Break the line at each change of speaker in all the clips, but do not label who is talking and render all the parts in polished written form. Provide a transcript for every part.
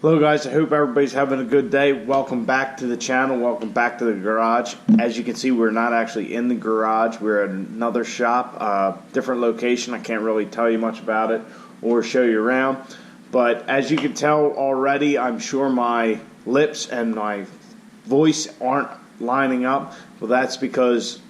Hello guys, I hope everybody's having a good day. Welcome back to the channel, welcome back to the garage. As you can see, we're not actually in the garage, we're at another shop, different location. I can't really tell you much about it or show you around. But as you can tell already, I'm sure my lips and my voice aren't lining up. Well, that's because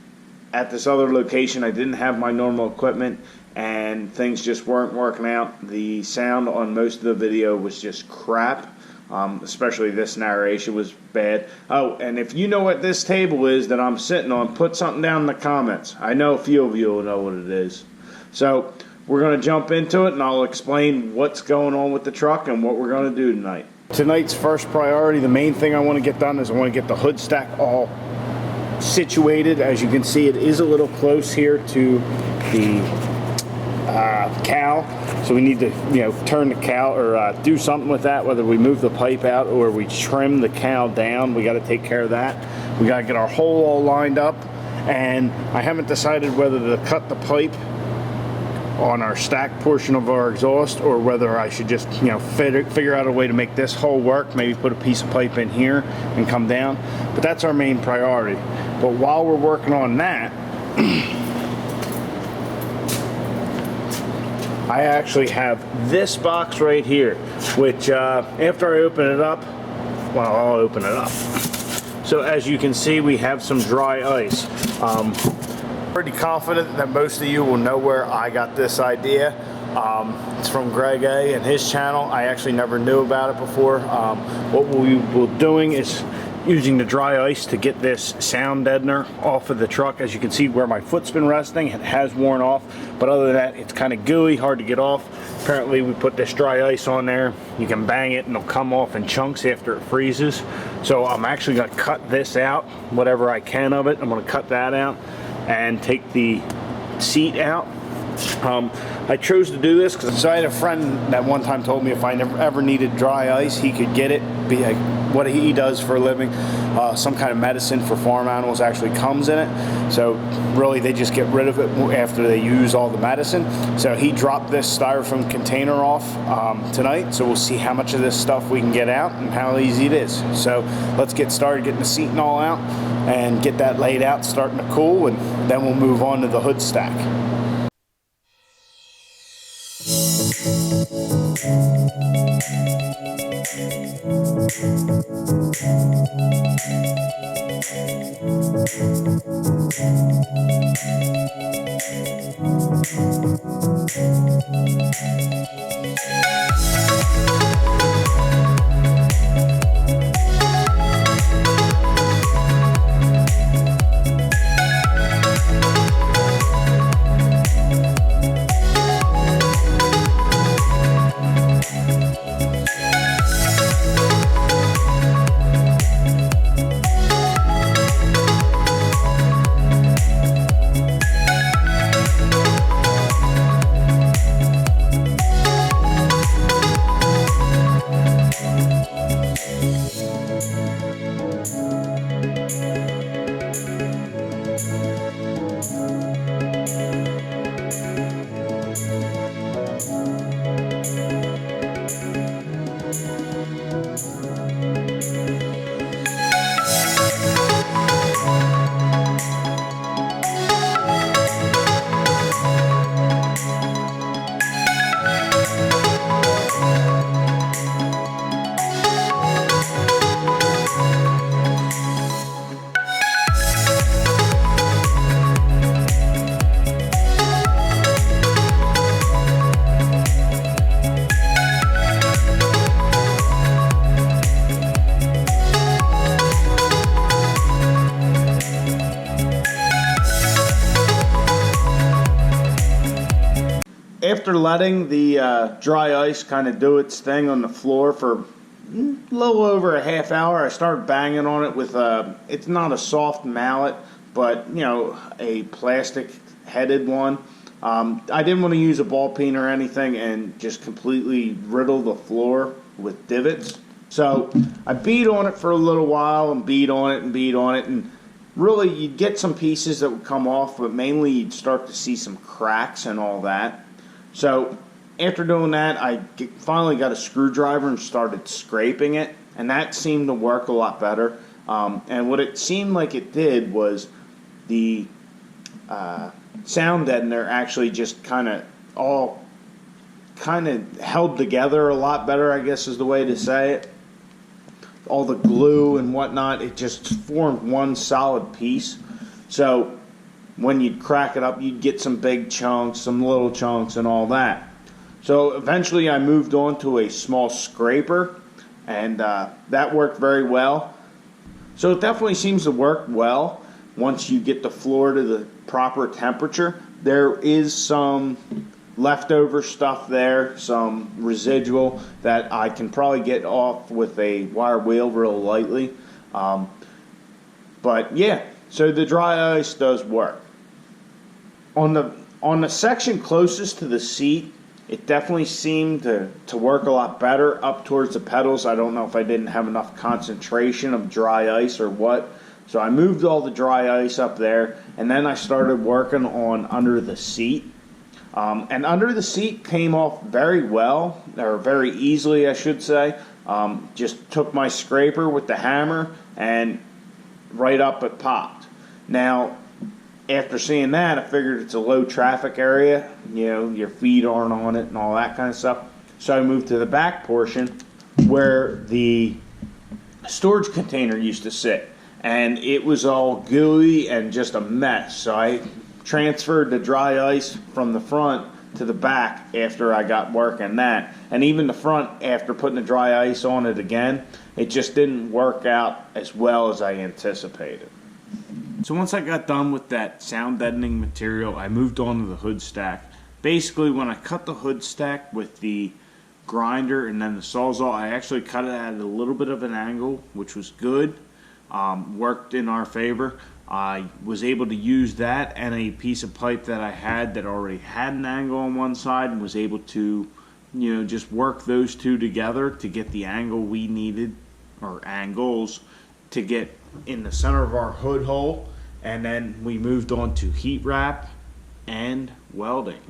at this other location I didn't have my normal equipment and things just weren't working out. The sound on most of the video was just crap, especially this narration was bad. Oh, and if you know what this table is that I'm sitting on, put something down in the comments. I know a few of you will know what it is. So we're going to jump into it and I'll explain what's going on with the truck and what we're going to do tonight. Tonight's first priority, the main thing I want to get done is I want to get the hood stack all situated. As you can see, it is a little close here to the cowl, so we need to turn the cowl or do something with that, whether we move the pipe out or we trim the cowl down. We got to take care of that. We got to get our hole all lined up, and I haven't decided whether to cut the pipe on our stack portion of our exhaust or whether I should just figure out a way to make this hole work, maybe put a piece of pipe in here and come down. But that's our main priority. But while we're working on that, I actually have this box right here, which after I open it up, well, I'll open it up. So as you can see, we have some dry ice. Pretty confident that most of you will know where I got this idea. It's from Greg A and his channel. I actually never knew about it before. What we will be doing is using the dry ice to get this sound deadener off of the truck. As you can see where my foot's been resting, it has worn off, but other than that, it's kind of gooey, hard to get off. Apparently we put this dry ice on there, you can bang it and it'll come off in chunks after it freezes. So I'm actually going to cut this out, whatever I can of it. I'm going to cut that out and take the seat out. I chose to do this because I had a friend that one time told me if I ever needed dry ice, he could get it. What he does for a living, some kind of medicine for farm animals actually comes in it. So really they just get rid of it after they use all the medicine. So he dropped this styrofoam container off tonight. So we'll see how much of this stuff we can get out and how easy it is. So let's get started getting the seat and all out and get that laid out, starting to cool, and then we'll move on to the hood stack. After letting the dry ice kind of do its thing on the floor for a little over a half hour, I started banging on it with it's not a soft mallet, but a plastic headed one. I didn't want to use a ball peen or anything and just completely riddle the floor with divots. So I beat on it for a little while and beat on it and beat on it, and really you'd get some pieces that would come off, but mainly you'd start to see some cracks and all that. So after doing that, finally got a screwdriver and started scraping it, and that seemed to work a lot better. And what it seemed like it did was the sound deadener actually just kind of held together a lot better, I guess is the way to say it. All the glue and whatnot, it just formed one solid piece. So when you'd crack it up, you'd get some big chunks, some little chunks, and all that. So eventually I moved on to a small scraper, and that worked very well. So it definitely seems to work well once you get the floor to the proper temperature. There is some leftover stuff there, some residual that I can probably get off with a wire wheel real lightly. But yeah, so the dry ice does work. On the section closest to the seat, it definitely seemed to work a lot better up towards the pedals. I don't know if I didn't have enough concentration of dry ice or what. So I moved all the dry ice up there, and then I started working on under the seat. And under the seat came off very well, or very easily I should say. Just took my scraper with the hammer and right up it popped. Now, after seeing that, I figured it's a low traffic area, you know, your feet aren't on it and all that kind of stuff. So I moved to the back portion where the storage container used to sit, and it was all gooey and just a mess. So I transferred the dry ice from the front to the back after I got working that. And even the front, after putting the dry ice on it again, it just didn't work out as well as I anticipated. So once I got done with that sound deadening material, I moved on to the Hoodstack. Basically, when I cut the Hoodstack with the grinder and then the Sawzall, I actually cut it at a little bit of an angle, which was good. Worked in our favor. I was able to use that and a piece of pipe that I had that already had an angle on one side, and was able to, you know, just work those two together to get the angle we needed, or angles, to get in the center of our hood hole. And then we moved on to heat wrap and welding.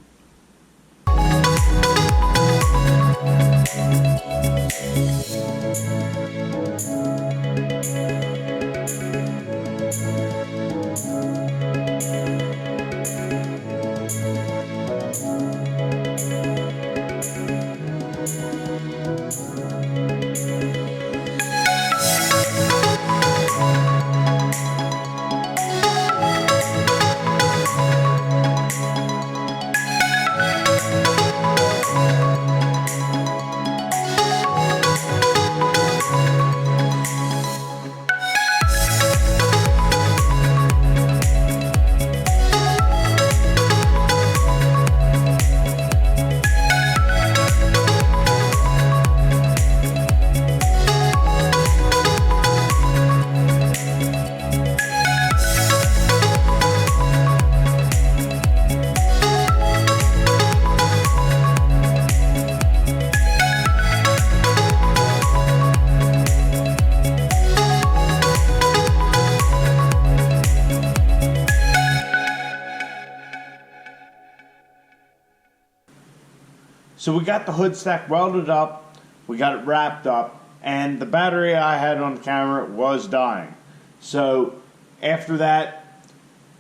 So we got the Hoodstack welded up, we got it wrapped up, and the battery I had on camera was dying. So after that,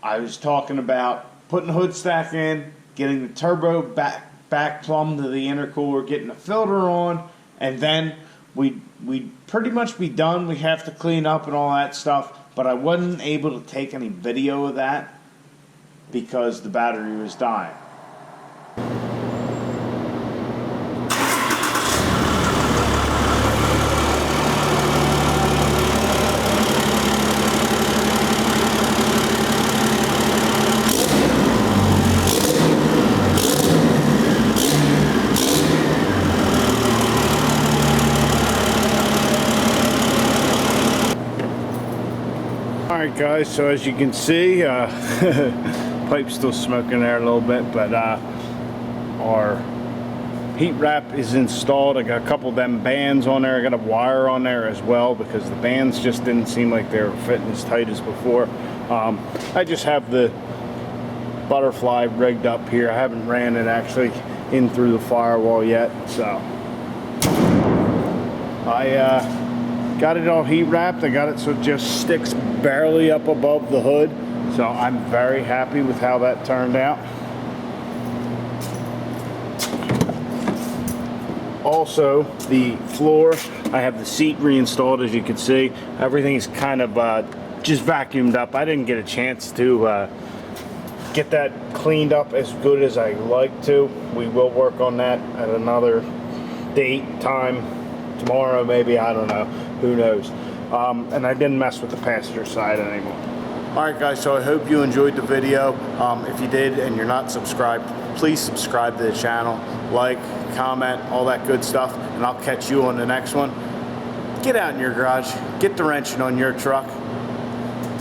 I was talking about putting the Hoodstack in, getting the turbo back plumb to the intercooler, getting the filter on, and then we'd pretty much be done. We have to clean up and all that stuff, but I wasn't able to take any video of that because the battery was dying. Alright guys, so as you can see, pipe's still smoking there a little bit, but our heat wrap is installed. I got a couple of them bands on there. I got a wire on there as well because the bands just didn't seem like they were fitting as tight as before. I just have the butterfly rigged up here. I haven't ran it actually in through the firewall yet. So I got it all heat wrapped. I got it so it just sticks barely up above the hood. So I'm very happy with how that turned out. Also, the floor, I have the seat reinstalled, as you can see. Everything's kind of just vacuumed up. I didn't get a chance to get that cleaned up as good as I like to. We will work on that at another date, time, tomorrow maybe, I don't know, who knows. And I didn't mess with the passenger side anymore. Alright guys, so I hope you enjoyed the video. If you did and you're not subscribed, please subscribe to the channel, like, comment, all that good stuff, and I'll catch you on the next one. Get out in your garage, get the wrenching on your truck,